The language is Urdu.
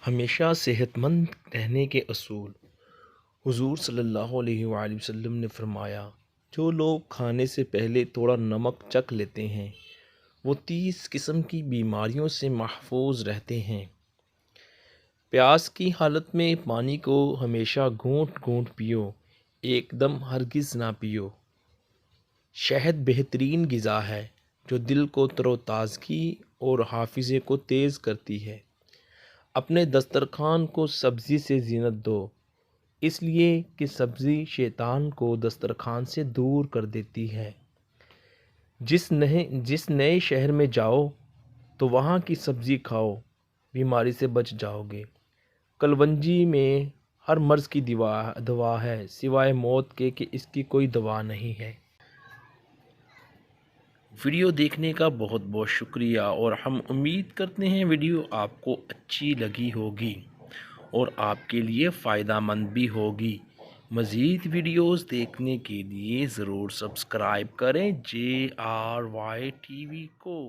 ہمیشہ صحت مند رہنے کے اصول۔ حضور صلی اللہ علیہ وآلہ وسلم نے فرمایا، جو لوگ کھانے سے پہلے تھوڑا نمک چکھ لیتے ہیں وہ 30 قسم کی بیماریوں سے محفوظ رہتے ہیں۔ پیاس کی حالت میں پانی کو ہمیشہ گھونٹ گھونٹ پیو، ایک دم ہرگز نہ پیو۔ شہد بہترین غذا ہے جو دل کو تر و تازگی اور حافظے کو تیز کرتی ہے۔ اپنے دسترخوان کو سبزی سے زینت دو، اس لیے کہ سبزی شیطان کو دسترخوان سے دور کر دیتی ہے۔ جس نئے شہر میں جاؤ تو وہاں کی سبزی کھاؤ، بیماری سے بچ جاؤ گے۔ کلونجی میں ہر مرض کی دوا ہے سوائے موت کے کہ اس کی کوئی دوا نہیں ہے۔ ویڈیو دیکھنے کا بہت بہت شکریہ، اور ہم امید کرتے ہیں ویڈیو آپ کو اچھی لگی ہوگی اور آپ کے لیے فائدہ مند بھی ہوگی۔ مزید ویڈیوز دیکھنے کے لیے ضرور سبسکرائب کریں JRY TV کو۔